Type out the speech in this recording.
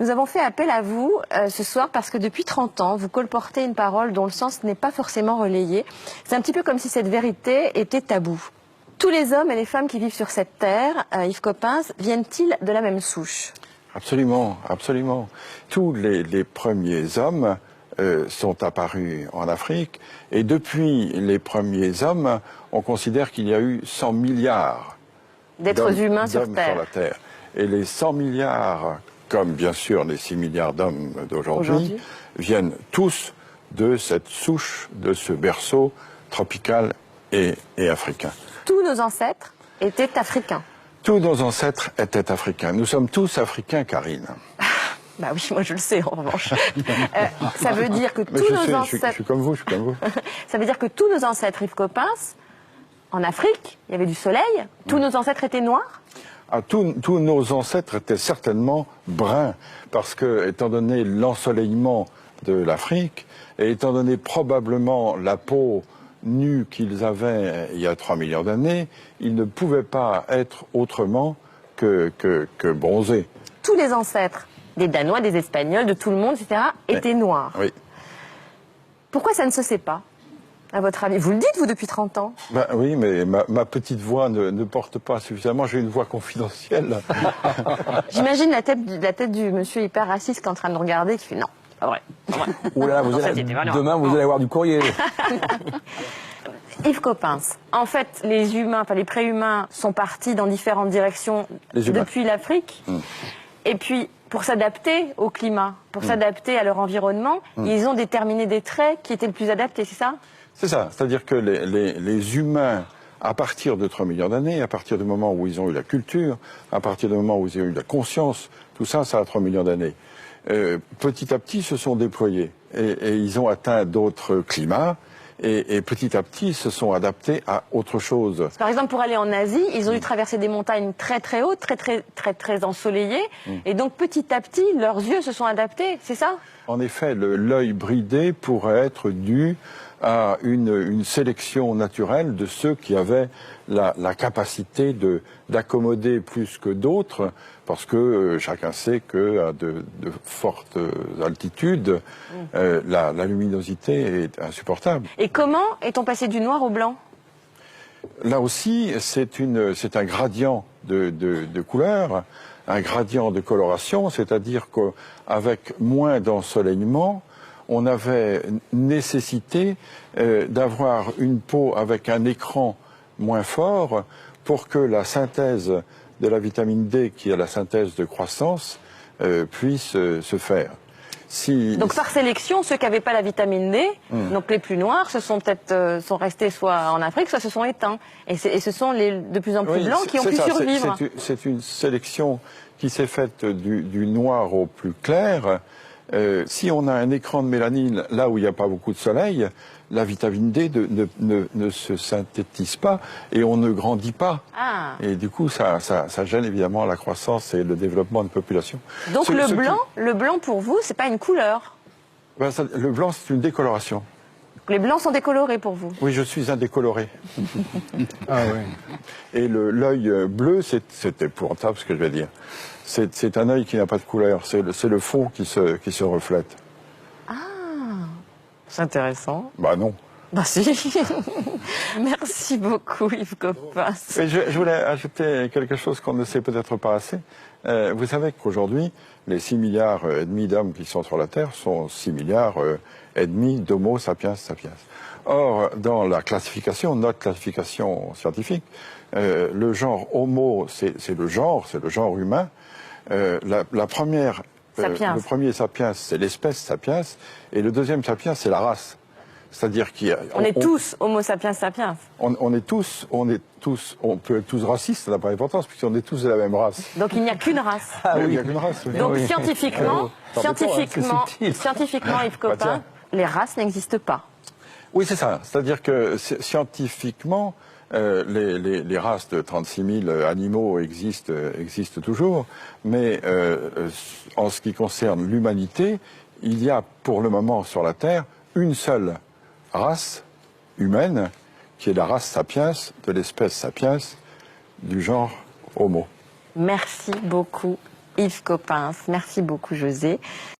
Nous avons fait appel à vous ce soir parce que depuis 30 ans, vous colportez une parole dont le sens n'est pas forcément relayé. C'est un petit peu comme si cette vérité était taboue. Tous les hommes et les femmes qui vivent sur cette terre, Yves Coppens, viennent-ils de la même souche? Absolument, absolument. Tous les premiers hommes sont apparus en Afrique et depuis les premiers hommes, on considère qu'il y a eu 100 milliards d'êtres humains sur Terre. la Terre. Et les 100 milliards, comme bien sûr les 6 milliards d'hommes d'aujourd'hui, viennent tous de cette souche, de ce berceau tropical et africain. Tous nos ancêtres étaient africains. Tous nos ancêtres étaient africains. Nous sommes tous africains, Karine. Bah oui, moi je le sais en revanche. Ça veut dire que tous nos ancêtres... Je suis comme vous, je suis comme vous. Ça veut dire que tous nos ancêtres, Yves Coppens, en Afrique, il y avait du soleil, tous nos ancêtres étaient noirs? Tous nos ancêtres étaient certainement bruns, parce que, étant donné l'ensoleillement de l'Afrique, et étant donné probablement la peau nue qu'ils avaient il y a 3 millions d'années, ils ne pouvaient pas être autrement que bronzés. Tous les ancêtres, des Danois, des Espagnols, de tout le monde, etc., étaient noirs. Oui. Pourquoi ça ne se sait pas, à votre avis? Vous le dites, vous, depuis 30 ans. Ben oui, mais ma petite voix ne porte pas suffisamment. J'ai une voix confidentielle. J'imagine la tête du monsieur hyper raciste qui est en train de nous regarder, qui fait non, c'est pas vrai. Ouh là, demain, vous allez avoir du courrier. Yves Coppens, en fait, les humains, enfin les préhumains sont partis dans différentes directions depuis l'Afrique. Et puis, pour s'adapter au climat, pour s'adapter à leur environnement, ils ont déterminé des traits qui étaient le plus adaptés, c'est ça? C'est ça, c'est-à-dire que les humains, à partir de 3 millions d'années, à partir du moment où ils ont eu la culture, à partir du moment où ils ont eu la conscience, tout ça, ça a 3 millions d'années. Petit à petit, se sont déployés et ils ont atteint d'autres climats. Et petit à petit, se sont adaptés à autre chose. Par exemple, pour aller en Asie, ils ont dû traverser des montagnes très très hautes, très ensoleillées. Et donc, petit à petit, leurs yeux se sont adaptés, c'est ça? En effet, l'œil bridé pourrait être dû à une sélection naturelle de ceux qui avaient la capacité d'accommoder plus que d'autres, parce que chacun sait qu'à de fortes altitudes, la luminosité est insupportable. Et comment est-on passé du noir au blanc? Là aussi, c'est un gradient de couleur, un gradient de coloration, c'est-à-dire qu'avec moins d'ensoleillement, on avait nécessité d'avoir une peau avec un écran moins fort pour que la synthèse de la vitamine D, qui est la synthèse de croissance, puisse se faire. Donc par sélection, ceux qui n'avaient pas la vitamine D, donc les plus noirs, sont restés soit en Afrique, soit se sont éteints. Et ce sont les de plus en plus blancs qui ont pu survivre. C'est une sélection qui s'est faite du noir au plus clair. Si on a un écran de mélanine là où il n'y a pas beaucoup de soleil, la vitamine D ne se synthétise pas et on ne grandit pas. Et du coup, ça gêne évidemment la croissance et le développement de population. Donc le blanc pour vous, c'est pas une couleur? Le blanc, c'est une décoloration. Les blancs sont décolorés pour vous? Oui, je suis un décoloré. Ah oui. Et l'œil bleu, c'est épouvantable ce que je vais dire. C'est un œil qui n'a pas de couleur, c'est le fond qui se reflète. Ah, c'est intéressant. Bah non. Bah si. Merci beaucoup Yves Coppens. Je voulais ajouter quelque chose qu'on ne sait peut-être pas assez. Vous savez qu'aujourd'hui, les 6 milliards et demi d'hommes qui sont sur la Terre sont 6 milliards et demi d'Homo sapiens sapiens. Or, dans la classification, notre classification scientifique, le genre Homo, c'est le genre humain. Le premier sapiens, c'est l'espèce sapiens, et le deuxième sapiens, c'est la race. C'est-à-dire on est tous Homo sapiens sapiens. On peut être tous racistes, ça n'a pas d'importance, puisqu'on est tous de la même race. Donc il n'y a qu'une race. Ah oui, il n'y a qu'une race. Oui. Donc scientifiquement, Yves Coppens, les races n'existent pas. Oui, c'est ça. C'est-à-dire que scientifiquement, les races de 36 000 animaux existent toujours, mais en ce qui concerne l'humanité, il y a pour le moment sur la Terre une seule race humaine, qui est la race sapiens, de l'espèce sapiens, du genre Homo. Merci beaucoup Yves Coppens. Merci beaucoup, José.